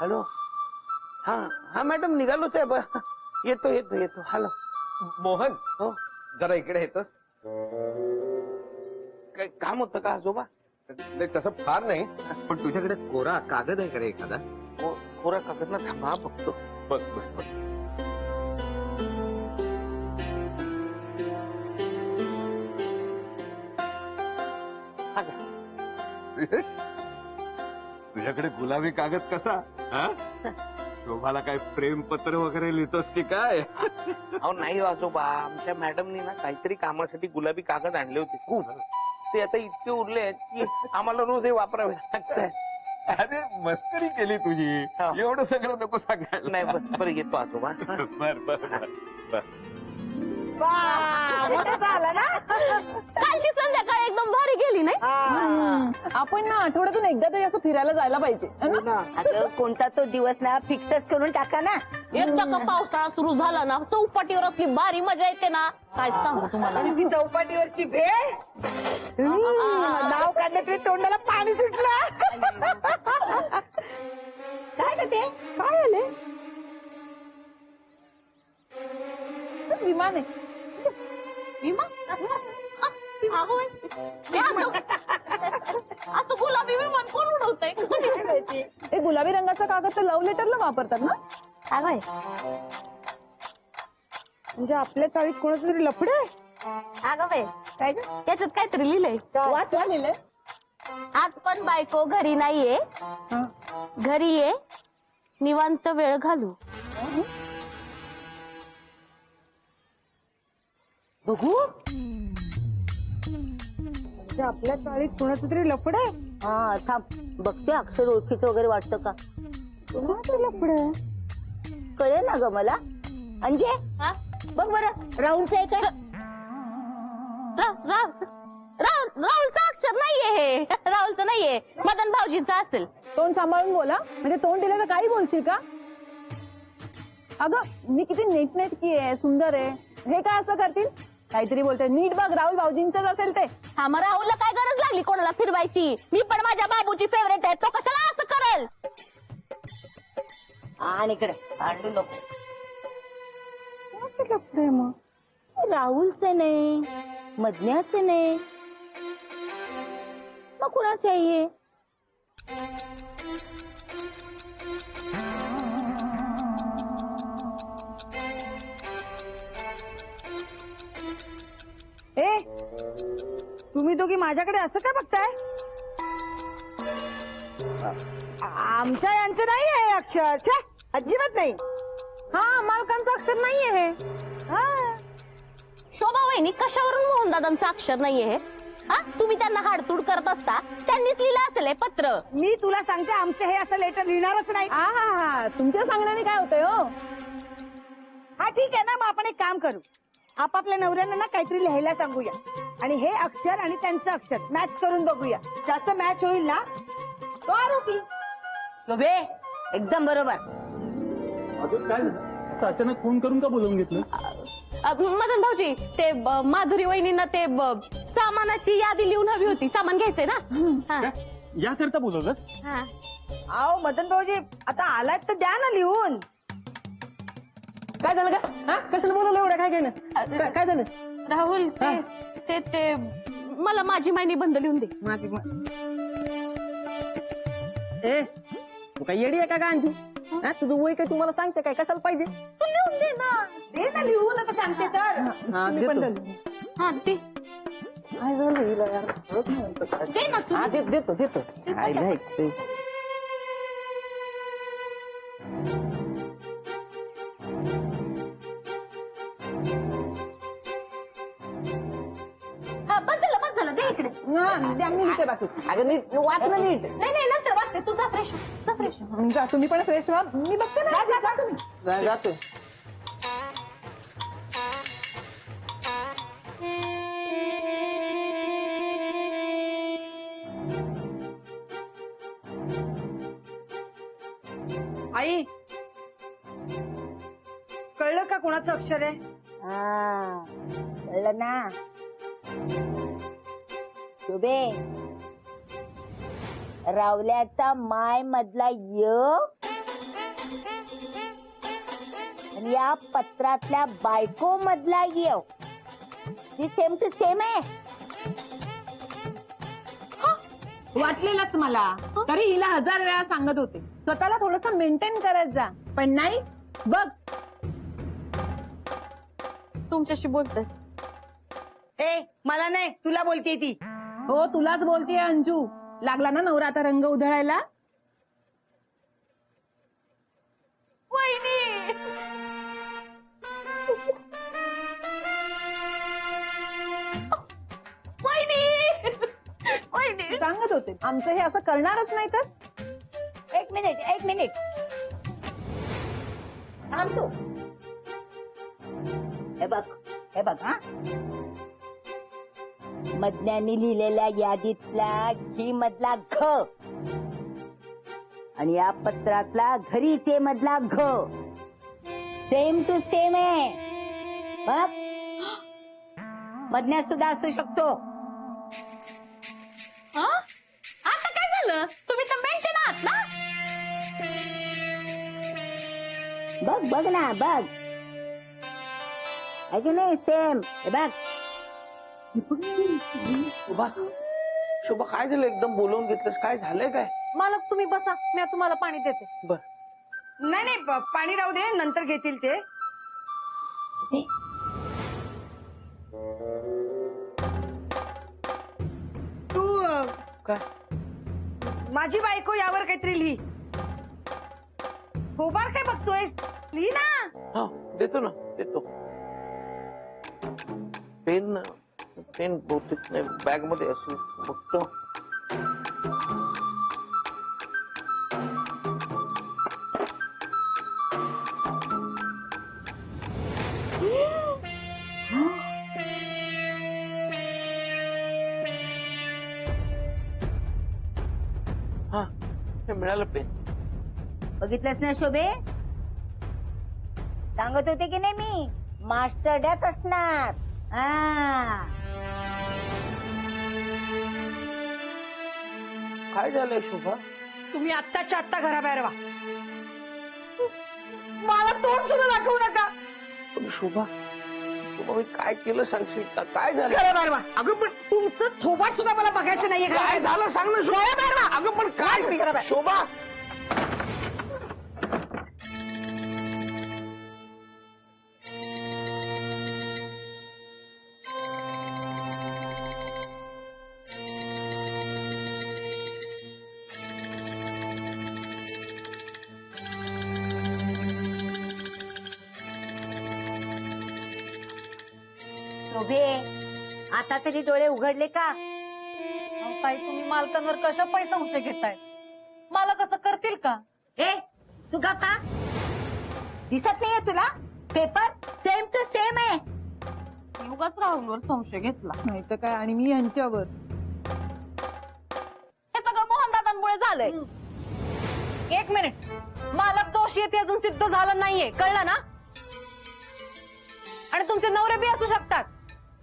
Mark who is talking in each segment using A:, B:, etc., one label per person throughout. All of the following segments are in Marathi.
A: हॅलो. हा हा मॅडम निघालोच आहे. येतो येतो येतो. हॅलो
B: मोहन.
A: हो.
B: जरा इकडे येतोस?
A: काय काम होतं का आजोबा?
B: नाही तसं फार नाही, पण तुझ्याकडे कोरा कागद आहे का रे एखादा?
A: कोरा कागद ना थांबा बघतो.
B: बघ बघ बघ.
A: हा घ्या.
B: तुझ्याकडे गुलाबी कागद कसा? हा? शोभाला काय प्रेमपत्र वगैरे लिहितोस की काय?
A: अहो नाही आजोबा, आमच्या मॅडमनी ना काहीतरी कामासाठी गुलाबी कागद आणले होते खूप. ते आता इतके उरले आहेत की आम्हाला रोज हे वापरावे लागतात.
B: अरे मस्करी केली तुझी.
A: हा.
B: एवढं सगळं नको सांगायला.
A: नाही बरं येतो आजोबा.
B: बर बर बर बर.
C: मस्त झालं ना.
D: कालची संध्याकाळ एकदम भारी गेली नाही.
C: आपण ना आठवड्यातून एकदा तरी असं फिरायला जायला पाहिजे है ना?
E: अगं कोणता तो दिवस ना फिक्सच करून टाका ना.
D: एकदा का पावसाळा सुरू झाला ना चौपाटीवर असली भारी मजा येते ना, काय सांगू तुम्हाला.
E: आणि ती चौपाटीवरची भेळ नाव काढलं तरी तोंडाला पाणी सुटलं. काय का ते काय आले?
C: विमान आहे.
D: असं गुलाबी विमान कोण उडवतंय?
C: ते गुलाबी रंगाचा कागद तर लव्ह लेटरला वापरतात ना.
D: अगं
E: म्हणजे आपल्या चाळीत कोणाचं तरी लफडे.
D: अगं बाई,
E: काय ग?
D: त्याच्यात काहीतरी लिहिलंय.
C: वाचला लिहिलंय.
D: आज पण बायको घरी नाहीये, घरी ये निवांत वेळ घालू.
E: बघू म्हणजे आपल्या चाळीत कोणाचं तरी लफडे.
F: हा थांब बघते अक्षर ओळखीचं वगैरे वाटतं का.
E: कोणाचं लफडे
F: कळे ना ग मला. अंजे
D: हा?
F: बघ बरं राऊंडचं आहे काय.
D: राहुलचं अक्षर नाहीये हे. राहुलचं नाहीये, मदन भाऊजींचं असेल.
C: तोंड सांभाळून बोला, म्हणजे तोंड दिलं तर काही बोलशील का. अगं मी किती नीटनेटकी आहे, सुंदर आहे, हे काय असं करतील. काहीतरी बोलते. नीट बघ, राहुल भाऊजींचंच असेल ते.
D: हा मग राहुलला काय गरज लागली कोणाला फिरवायची. मी पण माझ्या बाबूची फेवरेट आहे, तो कशाला असं करेल.
F: आणि इकडे आणू नको.
E: कोणाचं लफडे मग.
F: राहुलचं नाही, मधन्याचं नाही, मग कुणाचं आहे हे.
E: ए तुम्ही दोघी माझ्याकडे असं काय बघताय. आमच्या यांचं नाही आहे अक्षर. छे, अजिबात नाही.
D: हा मालकांचं अक्षर नाहीये हे.
E: हा
D: शोभा वहिनी कशावरून मोहन दादांचं अक्षर नाहीये हे. हा तुम्ही त्यांना हाडतूड करत असता, त्यांनीच लिहिलं असेल हे पत्र.
E: मी तुला सांगते आमचं हे असं लेटर लिहिणारच नाही.
C: हा तुमच्या सांगण्याने काय होतंय हो.
E: हा ठीक आहे ना, मग आपण एक काम करू. आपापल्या नवऱ्यांना ना काहीतरी लिहायला सांगूया आणि हे अक्षर आणि त्यांचं अक्षर मॅच करून बघूया. ज्याचं मॅच होईल ना तो आरोपी.
F: शोभे एकदम बरोबर.
G: अजून काय झालं. अचानक फोन करून का बोलवून घेतलं.
D: मदन भाऊजी ते माधुरी वहिनींना ते सामानाची यादी लिहून हवी होती. सामान घ्यायचंय ना. हा.
G: या करता बोलवलं.
D: हा.
E: अहो मदन भाऊजी आता आलात तर द्या ना लिहून.
C: काय झालं का. हा कशाला बोलवलं एवढं. काय केलं. काय झालं.
D: राहुल ते ते मला माझी मायनी बंद लिहून दे.
C: ए तू काय येडी आहे का आणखी. तुझं वय काय तुम्हाला सांगते काय. कशाला पाहिजे.
D: तू लिहून दे ना.
E: दे ना लिहून आता सांगते तर.
D: हा दे.
C: काय झालं हिला यार.
D: दे ना तू.
C: देतो देतो. काय लिहायचं.
D: हा बस झालं दे इकडे.
C: द्या मी लिहिते बाकी. अगं नीट वाच ना नीट.
D: नाही नंतर वाचते. तुझा फ्रेश
C: जा तुम्ही पण फ्रेश व्हा. मी बघते ना. जा तुम्ही.
A: जातो.
E: आई कळलं का कोणाचं अक्षर आहे.
F: हा कळलं ना. शोभे रावल्याचा माय मधला य आणि या पत्रातल्या बायको मधला येव ती सेम टू सेम आहे.
C: वाटलेलंच मला, तरी हिला 1000 वेळा सांगत होते स्वतःला थोडस मेंटेन करत जा, पण नाही. बघ
D: तुमच्याशी बोलते.
E: ए मला नाही, तुला बोलते ती.
C: हो तुलाच बोलतेय अंजू. लागला ना नवरा आता रंग उधळायला. सांगत होते आमचं हे असं करणारच नाही तर.
F: एक मिनिट थांब तू. हे बघ हा, मधल्याने लिहिलेल्या यादीतला घी मधला घ आणि या पत्रातला घरीचे मधला घ सेम टू सेम आहे. बघ, मधल्या सुद्धा असू शकतो.
D: आता काय झालं? तुम्ही तर मेंटेन आहात ना.
F: बघ ना बघ, ऐकू नाही सेम. हे बघ
A: शोभा काय झालं? एकदम बोलवून घेतलंस, काय झालंय काय?
D: मालक तुम्ही बसा, मी तुम्हाला पाणी देते.
A: बर.
E: नाही पाणी राहू दे, नंतर घेतील ते. तू
A: काय?
E: माझी बायको यावर काहीतरी लिही. खोबार काय बघतोयस? लिही ना.
A: हा देतो ना, देतो. पेन बहुतेक नाही, बॅग मध्ये असू बघतो. हा हे मिळालं पेन.
F: बघितलंस ना शोभे, सांगत होते की नाही मी, मास्टर डॅच असणार. हा
A: काय झालंय शोभा?
E: तुम्ही आत्ताच्या आत्ता घराबाहेर व्हा. मला तोंड सुद्धा दाखवू नका.
A: पण शोभा मी काय केलं सांगशील का? काय झालं?
E: घराबाहेर व्हा. अगं पण तुमचं थोबाड सुद्धा मला बघायचं नाहीये.
A: काय झालं सांग ना शोभा.
E: घराबाहेर व्हा.
A: अगं पण काय
E: तुम्ही घराबाहेर.
A: शोभा?
F: शोभे, आता तरी डोळे उघडले का?
D: ताई तुम्ही मालकांवर कशा पैसा संशय घेताय? मला कसं करतील का?
F: ए तू का दिसत नाहीये तुला? पेपर सेम टू सेम आहे.
D: उगाच राहुलवर संशय घेतला.
C: नाही तर काय, आणि मी यांच्यावर.
D: हे सगळं मोहनदादांमुळे झालंय. 1 मिनिट, मालक दोषी आहे ते अजून सिद्ध झालं नाहीये, कळलं ना? आणि तुमचे नवरे बी असू शकतात.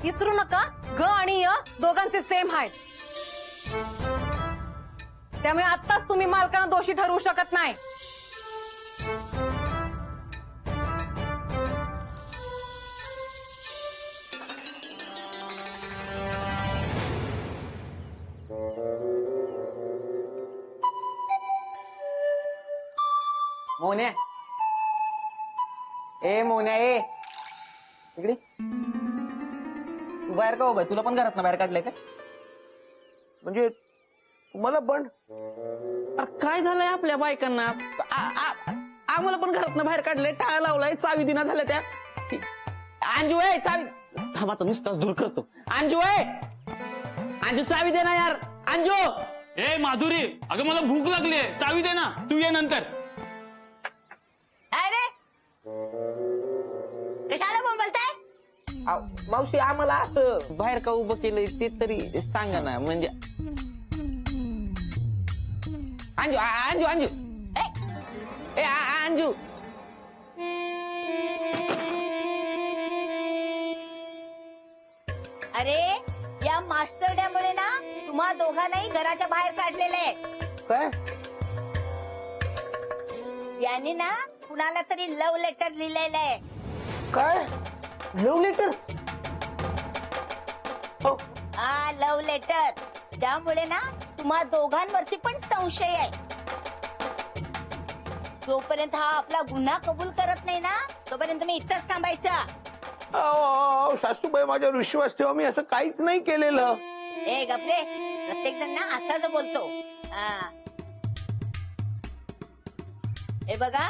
D: विसरू नका, ग आणि य दोघांचे सेम आहेत. त्यामुळे आत्ताच तुम्ही मालकांना दोषी ठरवू शकत नाही.
H: मोन्या, ए मोन्या, ए इकडे. तू बाहेर का उभा आहे? तुला पण घरात ना बाहेर काढलंय का?
A: म्हणजे तुम्हाला पण
H: अरे काय झालंय आपल्या बायकांना? आम्हाला पण घरात बाहेर काढलंय, टाळा लावलाय, चावी दिना झाल्या त्या. अंजू आहे चावी. थांब आता नुसताच दूर करतो. अंजू आहे, अंजू चावी दे ना यार. अंजू.
G: ए माधुरी, अगं मला भूक लागली आहे, चावी दे ना. तू ये नंतर.
F: अरे कशाला बोलताय?
H: मावशी आम्हाला असं बाहेर का उभं केलंय ते तरी सांगा ना. म्हणजे अंजू अंजू अंजू ए अंजू.
F: अरे या मास्टर डॅमुळे ना तुम्हा दोघांनाही घराच्या बाहेर काढलेले आहे.
A: काय?
F: यांनी ना कुणाला तरी लव्ह लेटर लिहिलेलं आहे.
A: काय लव्ह लेटर?
F: हा लव्ह लेटर. त्यामुळे ना तुम्हा दोघांवरती पण संशय आहे. जोपर्यंत हा आपला गुन्हा कबूल करत नाही ना तोपर्यंत मी इथंच थांबायचं.
A: सासूबाई माझ्यावर विश्वास ठेवा, मी असं काहीच नाही केलेलं.
F: ए गप्रे, प्रत्येक जण ना असाच बोलतो. हा हे बघा,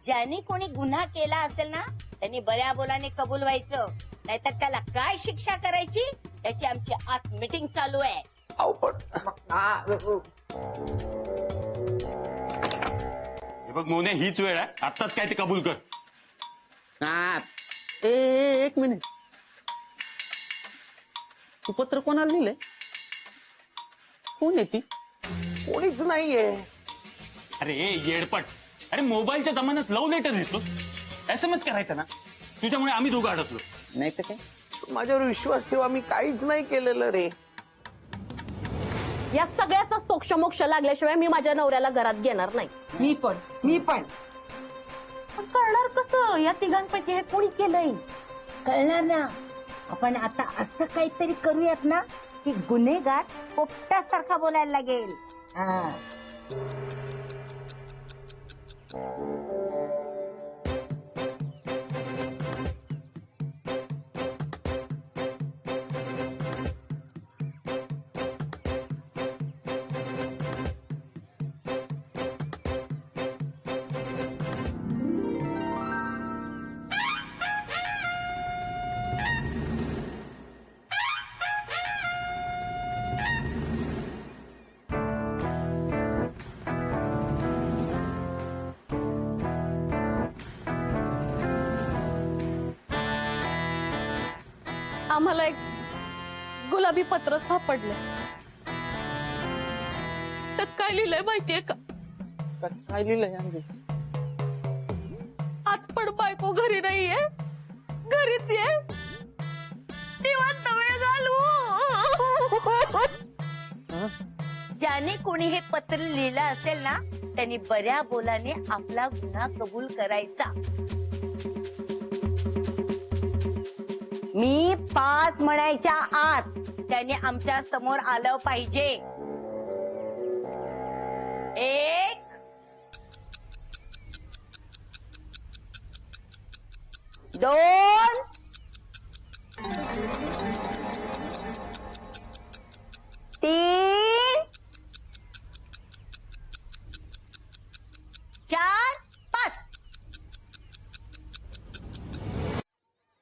F: ज्यांनी कोणी गुन्हा केला असेल ना त्यांनी बऱ्या बोलाने कबूल व्हायचं, नाहीतर त्याला काय शिक्षा करायची त्याची आमची आत मीटिंग चालू आहे.
A: अहो पण
G: हे बघ मोने, हीच वेळ आहे, आत्ताच काय ते कबूल कर.
H: हा, एक मिनिट. तू पत्र कोणाला लिहिलंय? कोण आहे ती?
A: कोणीच नाहीये.
G: अरे येडपट, अरे मोबाईलच्या जमान्यात लव्ह लेटर लिहितो, SMS करायचं ना. तुझ्यामुळे आम्ही दोघं अडकलो.
H: नाही तर काय.
A: माझ्यावर विश्वास ठेवा, मी काहीच नाही केलेलं रे.
D: या सगळ्याचा सोक्षमोक्ष लागल्याशिवाय मी माझ्या नवऱ्याला घरात घेणार नाही.
E: मी पण
D: पण कळणार कसं या तिघांपैकी हे कोणी केलंय?
F: कळणार ना. आपण आता असं काहीतरी करूयात ना की गुन्हेगार पोपटासारखा बोलायला लागेल. हा.
D: आम्हाला एक गुलाबी पत्र सापडलं. त्यात काय लिहिलंय माहितीये का?
H: काय लिहिलंय आमचे?
D: आज पण बायको घरी नाहीये, घरीच ये, निवांत वेळ घालू.
F: ज्याने कोणी हे पत्र लिहिलं असेल ना त्यांनी बऱ्या बोलाने आपला गुन्हा कबूल करायचा. मी 5 म्हणायच्या आत त्याने आमच्या समोर आलं पाहिजे. 1 2 3 4 5.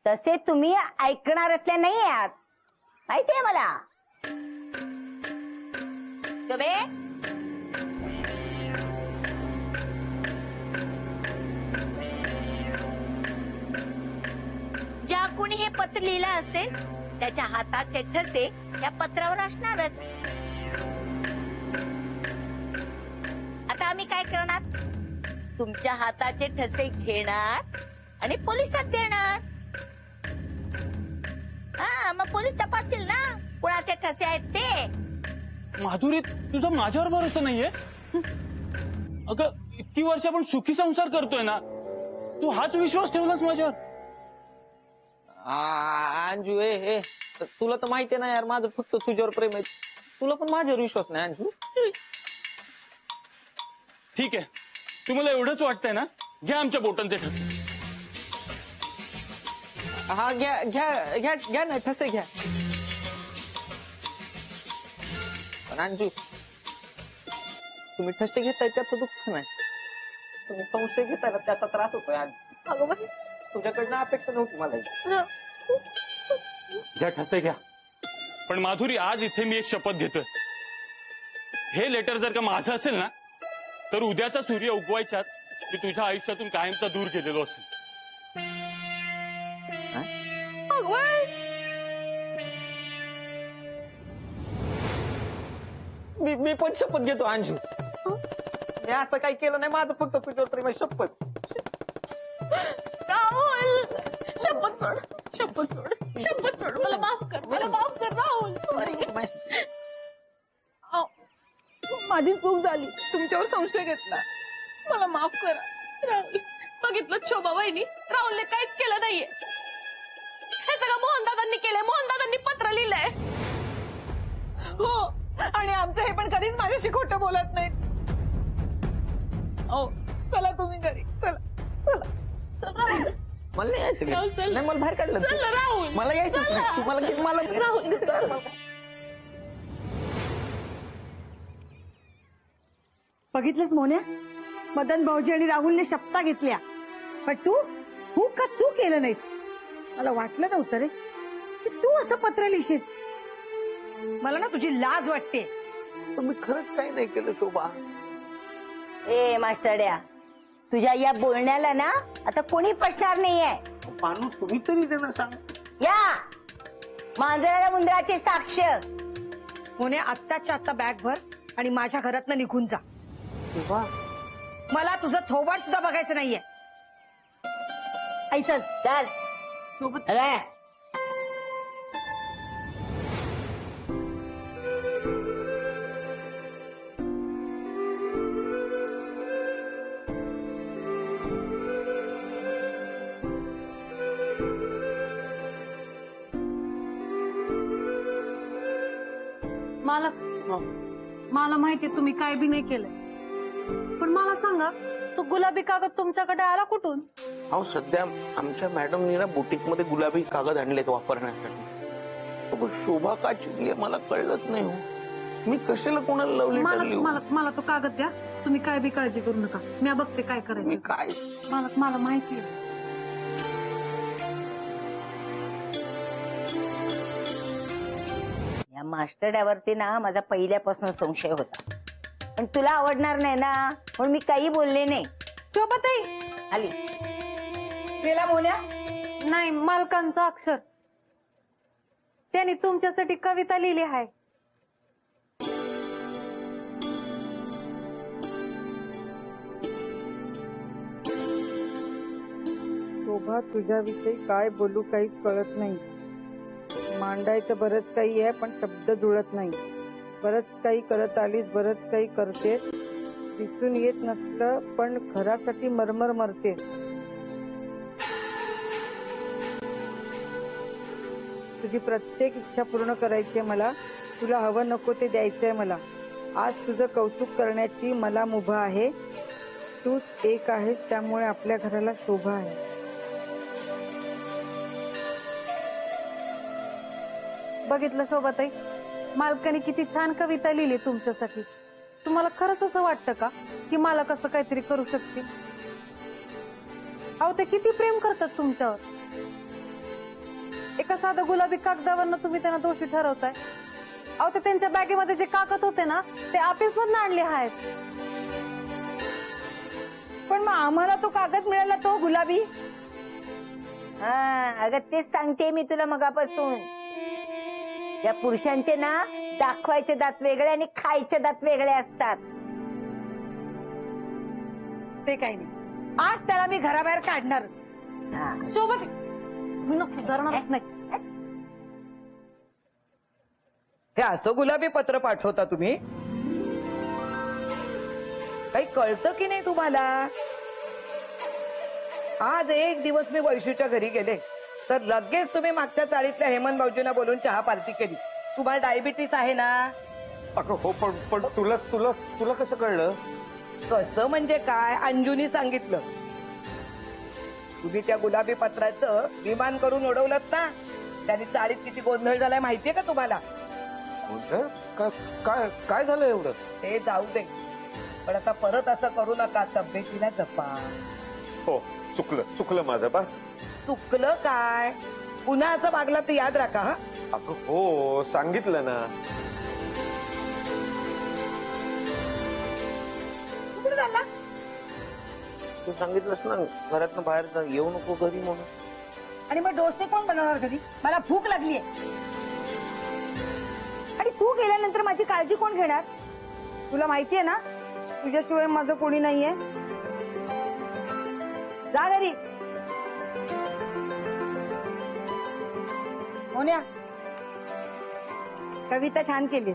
F: तसे तुम्ही ऐकणाऱ्यातल्या नाही आहात माहितीये मला. बे ज्या कोणी हे पत्र लिहिलं असेल त्याच्या हाताचे ठसे या पत्रावर असणारच. आता आम्ही काय करणार? तुमच्या हाताचे ठसे घेणार आणि पोलिसात देणार. हा मग पोलीस तपासतील ना कुणाचे ठसे आहेत ते.
G: माधुरी, तुझा माझ्यावर भरोसा नाहीये? अगं इतकी वर्ष आपण सुखी संसार करतोय ना, तू हाच विश्वास ठेवलास माझ्यावर?
H: अंजू हे तुला तर माहिती आहे ना यार, माझं फक्त तुझ्यावर प्रेम आहे. तुला पण माझ्यावर विश्वास नाही अंजू.
G: ठीक आहे, तुम्हाला एवढंच वाटतंय ना, घ्या आमच्या बोटांचे ठसे.
H: हा घ्या घ्या घ्या घ्या ना ठसे घ्या. पण अंजू, तुम्ही ठसे घेताय त्याचं दुःख नाही, तुम्ही संशय घेताय ना त्याचा त्रास होतोय. अंजू तुझ्याकडनं अपेक्षा नव्हती मला.
G: घ्या ठसे घ्या. पण माधुरी, आज इथे मी एक शपथ घेतोय, हे लेटर जर का माझं असेल ना तर उद्याचा सूर्य उगवायच्यात मी तुझ्या आयुष्यातून कायमचा दूर गेलेलो असेल.
H: मी पण शपथ घेतो अंजू. मी असं काही केलं नाही, माझं फक्त तुझ्यावर प्रेम आहे. शपथ.
D: राहुल, शपथ सोड, शपथ सोड, शपथ सोड. मला माफ कर, मला माफ कर राहुल.
C: माझी चूक झाली, तुमच्यावर संशय घेतला, मला माफ करा.
D: राहुल बघितलं शोभा वहिनी, राहुलने काहीच केलं नाहीये. हे सगळं मोहनदादांनी केलंय, मोहनदादांनी पत्र लिहिलंय.
E: हो, आणि आमचं हे पण कधीच माझ्याशी खोटं बोलत नाही. हो, चला तुम्ही घरी, चला.
H: मला नाही यायचं
D: राहुल,
H: घरी.
D: चल.
H: नाही, मला बाहेर काढलं
D: चल ना, राहुल.
H: मला यायचंच
D: चल
H: नाही.
D: ना.
H: तुम्हाला मला
D: राहुल.
E: बघितलंस मोन्या, मदन भाऊजी आणि राहुलने शपथा घेतल्या, पण तू का तू केलं नाहीस. मला वाटलं नव्हतं रे की तू असं पत्र लिहिशील. मला ना तुझी लाज वाटते.
A: पण मी खरंच काही नाही केलं शोभा.
F: ए मास्टरड्या, तुझ्या या बोलण्याला ना आता कोणी पचणार नाहीये.
A: माणूस तुम्ही तरी त्यांना सांग.
F: या मांजराला मुंदराची साक्ष.
E: मोन्या, आत्ताच्या आत्ता बॅग भर आणि माझ्या घरातनं निघून जा.
A: शोभा,
E: मला तुझं थोबाड सुद्धा बघायचं नाहीये. आई चल.
F: चल
D: सोबत
F: अरे
C: मला माहितीये तुम्ही काय बी नाही केलंय, पण मला सांगा, तो गुलाबी कागद तुमच्याकडे आला कुठून?
A: अहो सध्या आमच्या मॅडमनी ना बुटीक मध्ये गुलाबी कागद आणलेत वापरण्यासाठी. पण शोभा का चिडली मला कळलंच नाही हो. मी कशाला कोणाला लवली टाकली.
C: मला तो कागद द्या. तुम्ही काय बी काळजी करू नका, मी बघते काय
A: मी
C: करायचं.
A: काय
C: मला माहितीये.
F: या मास्टरड्यावरती ना माझा पहिल्यापासून संशय होता, पण तुला आवडणार नाही ना म्हणून मी काही बोलले नाही.
C: शोभाताई,
F: आली
E: गेला मोन्या.
C: नाही, मालकांचं अक्षर. त्यांनी तुमच्यासाठी कविता लिहिली आहे.
E: शोभा, तुझ्याविषयी काय बोलू काहीच कळत नाही. मांडायचं बरंच काही आहे, पण शब्द जुळत नाही. बरंच काही करत आलीस, बरंच काही करतेस. दिसून येत नसलं पण घरासाठी मरमर मरतेस. तुझी प्रत्येक इच्छा पूर्ण करायची आहे मला. तुला हवं नको ते द्यायचंय मला. आज तुझं कौतुक करण्याची मला मुभा आहे. तूच एक आहेस, त्यामुळे आपल्या घराला शोभा आहे.
C: बघितलं शोभाताई, मालकाने किती छान कविता लिहिली तुमच्यासाठी. तुम्हाला खरंच असं वाटतं का की मला कसं काहीतरी करू शकते? अहो, ते किती प्रेम करतात तुमच्यावर. एका साधा गुलाबी कागदावरनं तुम्ही त्यांना दोषी ठरवताय. अहो, ते त्यांच्या बॅगेमध्ये जे कागद होते ना, ते ऑफिस मधनं आणले आहेत.
E: पण मग आम्हाला तो कागद मिळाला, तो गुलाबी.
F: हा अगं तेच सांगते मी तुला मगापासून. या पुरुषांचे ना दाखवायचे दात वेगळे आणि खायचे दात वेगळे असतात.
E: ते काही नाही, आज त्याला मी घराबाहेर काढणार.
F: हा.
C: शोभाताई, मी सुधारणारच नाही.
I: हे असं गुलाबी पत्र पाठवता तुम्ही? काही कळतं की नाही तुम्हाला? आज एक दिवस मी वैशूच्या घरी गेले तर लगेच तुम्ही मागच्या चाळीतल्या हेमंत भाऊजींना बोलून चहा पार्टी केली. तुम्हाला डायबिटीस आहे ना?
B: अगं हो, पण तुला तुला तुला कसं कळलं?
I: कसं म्हणजे काय? अंजूनी सांगितलं. तुम्ही त्या गुलाबी पत्राचं विमान करून उडवलं ना, त्यांनी चाळीत किती गोंधळ झालाय माहितीये का तुम्हाला?
B: काय काय झालं एवढं?
I: ते जाऊ दे, पण आता परत असं करू नका. तब्येतीला जपा.
B: हो, चुकलं माझं. बस.
I: चुकलं काय? पुन्हा असं वागला तर याद राखा. हा,
B: अगं हो, सांगितलं ना.
E: कुठे चालला?
A: तू सांगितलंस ना घरातनं बाहेर जा, येऊ नको घरी म्हणून.
E: आणि मग डोसे कोण बनवणार घरी? मला भूक लागलीये. आणि तू गेल्यानंतर माझी काळजी कोण घेणार? तुला माहितीये ना, तुझ्याशिवाय माझं कोणी नाहीये. जा घरी. मोन्या, कविता छान केली.